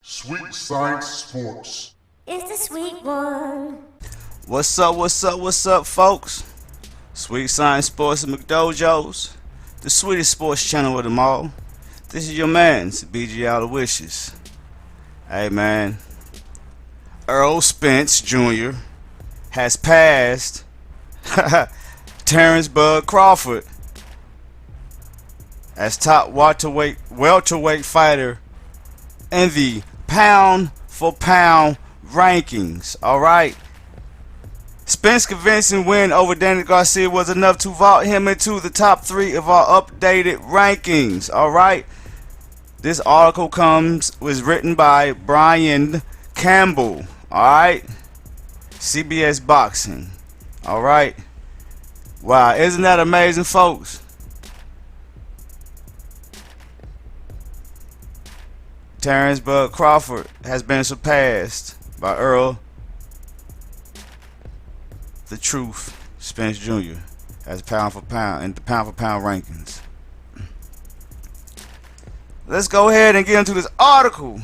Sweet Science Sports. It's the sweet one. What's up, folks? Sweet Science Sports and McDojos, the sweetest sports channel of them all. This is your man's BG Out of Wishes. Hey man, Errol Spence Jr. has passed Terence Crawford as top welterweight fighter in the pound for pound rankings. Alright. Spence's convincing win over Danny Garcia was enough to vault him into the top 3 of our updated rankings. Alright. This article was written by Brian Campbell. Alright. CBS Boxing. Alright. Wow, isn't that amazing, folks? Terence Crawford has been surpassed by Errol the Truth Spence Jr. as pound for pound in the pound for pound rankings. Let's go ahead and get into this article.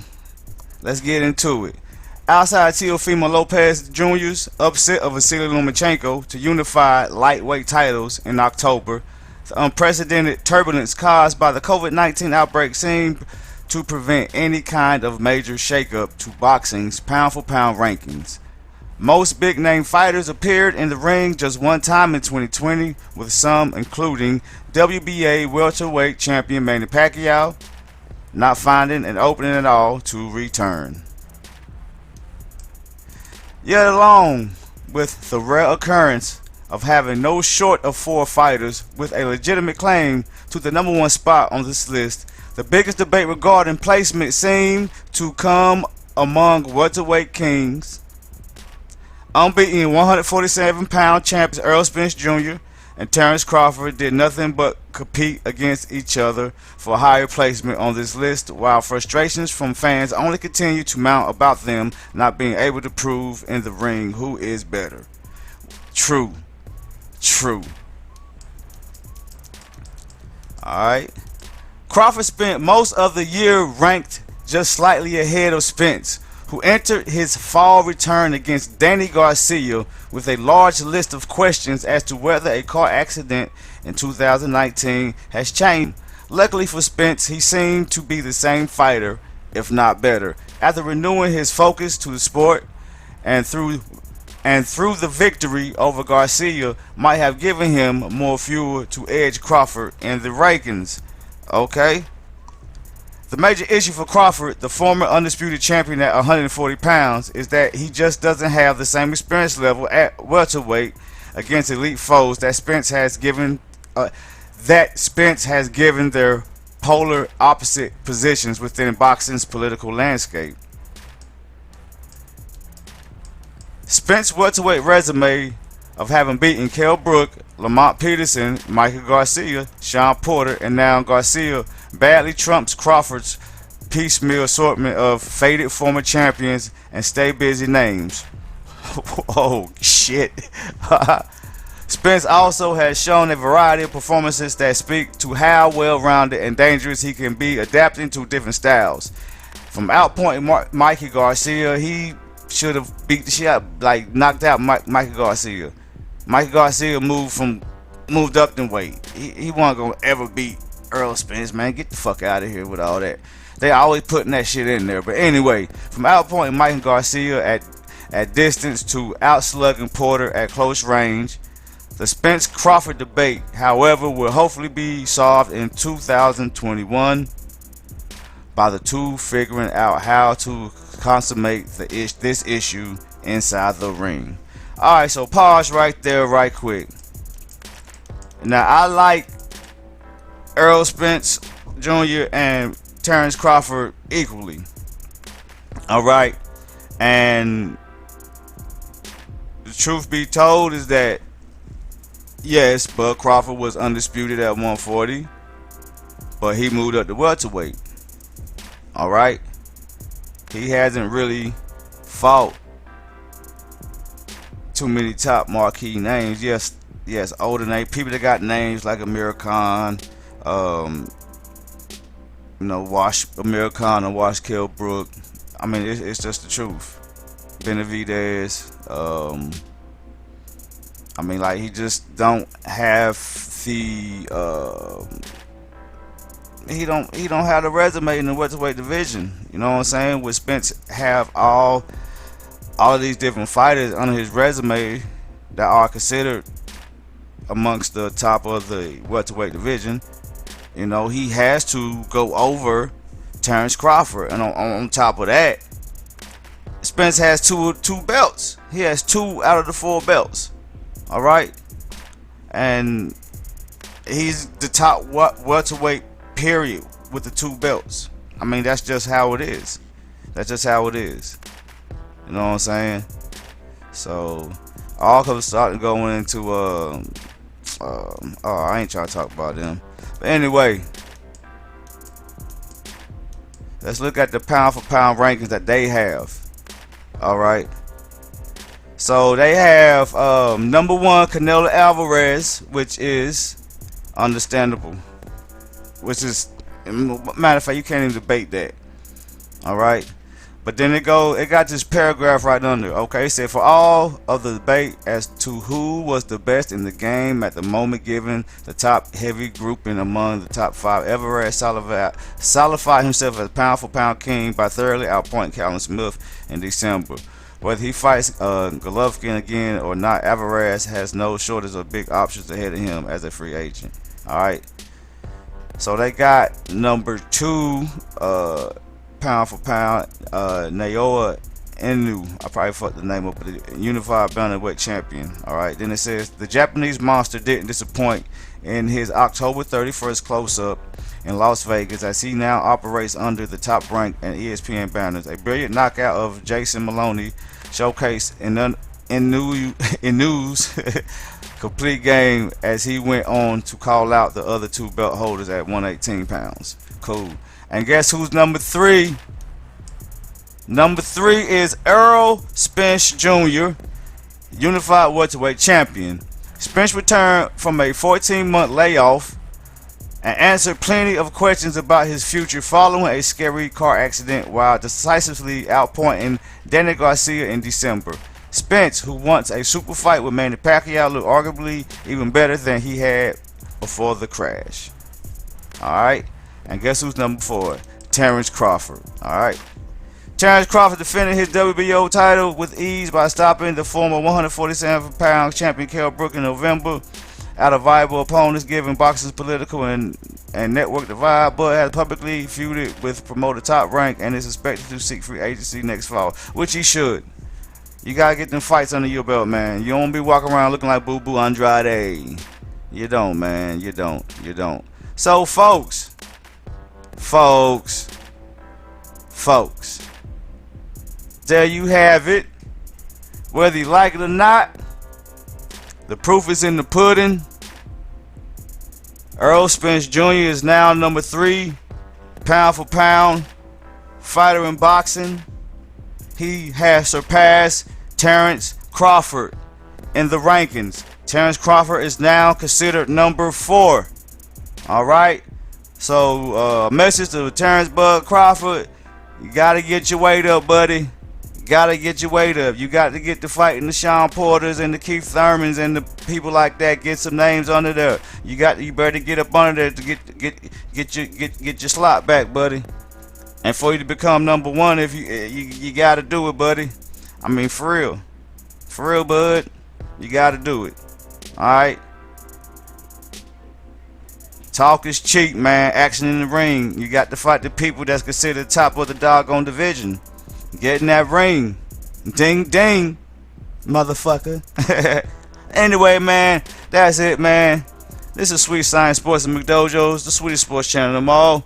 Let's get into it. Outside Teofimo Lopez Jr.'s upset of Vasily Lomachenko to unify lightweight titles in October, the unprecedented turbulence caused by the COVID-19 outbreak seemed to prevent any kind of major shakeup to boxing's pound-for-pound rankings. Most big-name fighters appeared in the ring just one time in 2020, with some, including WBA welterweight champion Manny Pacquiao, not finding an opening at all to return. Yet along with the rare occurrence of having no short of 4 fighters with a legitimate claim to the #1 spot on this list, the biggest debate regarding placement seemed to come among welterweight kings. Unbeaten 147-pound champions Errol Spence Jr. and Terence Crawford did nothing but compete against each other for higher placement on this list, while frustrations from fans only continue to mount about them not being able to prove in the ring who is better. True. Alright. Crawford spent most of the year ranked just slightly ahead of Spence, who entered his fall return against Danny Garcia with a large list of questions as to whether a car accident in 2019 has changed. Luckily for Spence, he seemed to be the same fighter, if not better, after renewing his focus to the sport, and through the victory over Garcia might have given him more fuel to edge Crawford in the rankings. Okay. The major issue for Crawford, the former undisputed champion at 140 pounds, is that he just doesn't have the same experience level at welterweight against elite foes that Spence has given their polar opposite positions within boxing's political landscape. Spence's welterweight resume of having beaten Kell Brook, Lamont Peterson, Michael Garcia, Sean Porter, and now Garcia badly trumps Crawford's piecemeal assortment of faded former champions and stay busy names. Oh shit. Spence also has shown a variety of performances that speak to how well-rounded and dangerous he can be adapting to different styles. From outpointing Mikey Garcia, he should have beat the shit out, like knocked out Mikey Garcia. Mikey Garcia moved up in weight. He wasn't gonna ever beat Errol Spence, man. Get the fuck out of here with all that. They always putting that shit in there. But anyway, from outpointing Mikey Garcia at distance to outslugging Porter at close range, the Spence-Crawford debate, however, will hopefully be solved in 2021 by the two figuring out how to consummate this issue inside the ring. Alright, so pause right there right quick. Now, I like Errol Spence Jr. and Terence Crawford equally. Alright, and the truth be told is that yes, Bud Crawford was undisputed at 140, but he moved up to welterweight. Alright, he hasn't really fought too many top marquee names. Yes, older name people that got names like Amir Khan, Wash Amir Khan and Wash Kell Brook. I mean, it's just the truth. Benavidez, I mean, like, he just don't have the he don't have the resume in the welterweight division. You know what I'm saying? With Spence have all of these different fighters under his resume that are considered amongst the top of the welterweight division. You know, he has to go over Terence Crawford, and on top of that, Spence has two belts. He has 2 out of the 4 belts. All right, and he's the top welterweight period with the 2 belts. I mean, that's just how it is. That's just how it is. You know what I'm saying? So all of us starting going into oh, I ain't trying to talk about them. But anyway, let's look at the pound for pound rankings that they have. All right. So they have number 1 Canelo Alvarez, which is understandable. Which is, matter of fact, you can't even debate that. All right. But then it got this paragraph right under. Okay, it said, for all of the debate as to who was the best in the game at the moment, given the top heavy grouping among the top 5, Alvarez solidified himself as pound for pound king by thoroughly outpointing Callum Smith in December. Whether he fights Golovkin again or not, Alvarez has no shortage of big options ahead of him as a free agent. All right. So they got number 2. Pound for pound, Naoya Inoue. I probably fucked the name up, but the unified bantamweight champion. All right. Then it says the Japanese monster didn't disappoint in his October 31st close-up in Las Vegas, as he now operates under the top rank and ESPN banners. A brilliant knockout of Jason Maloney showcased Inouye's complete game as he went on to call out the other 2 belt holders at 118 pounds. Cool. And guess who's number 3? Number 3 is Errol Spence Jr., unified welterweight champion. Spence returned from a 14-month layoff and answered plenty of questions about his future following a scary car accident while decisively outpointing Danny Garcia in December. Spence, who wants a super fight with Manny Pacquiao, looked arguably even better than he had before the crash. Alright. And guess who's number 4? Terence Crawford. Alright. Terence Crawford defended his WBO title with ease by stopping the former 147-pound champion Kell Brook in November out of viable opponents, giving boxing's political and network divide, but has publicly feuded with promoter Top Rank and is expected to seek free agency next fall, which he should. You gotta get them fights under your belt, man. You don't be walking around looking like Boo Boo Andrade. You don't, man. You don't. So, folks, there you have it. Whether you like it or not, the proof is in the pudding. Errol Spence Jr. is now number 3 pound for pound fighter in boxing. He has surpassed Terence Crawford in the rankings. Terence Crawford is now considered number 4. Alright. So, message to Terence Bud Crawford, you gotta get your weight up, buddy. You gotta get your weight up. You got to get to fighting the Sean Porters and the Keith Thurmans and the people like that. Get some names under there. You better get up under there to get your slot back, buddy. And for you to become number 1, if you gotta do it, buddy. I mean, for real, bud. You gotta do it. All right. Talk is cheap, man. Action in the ring. You got to fight the people that's considered top of the doggone division. Get in that ring. Ding, ding, motherfucker. Anyway, man, that's it, man. This is Sweet Science Sports and McDojos, the sweetest sports channel of them all.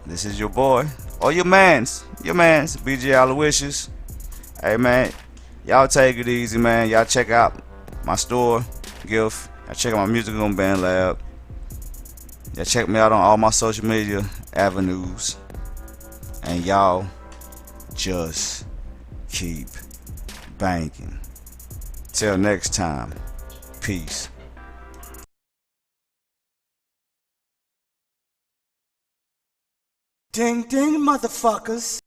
This is your boy, or your mans, BJ Aloysius. Hey, man, y'all take it easy, man. Y'all check out my store, Gift. Y'all check out my music on Band Lab. Y'all check me out on all my social media avenues. And y'all just keep banking. Till next time, peace. Ding ding, motherfuckers.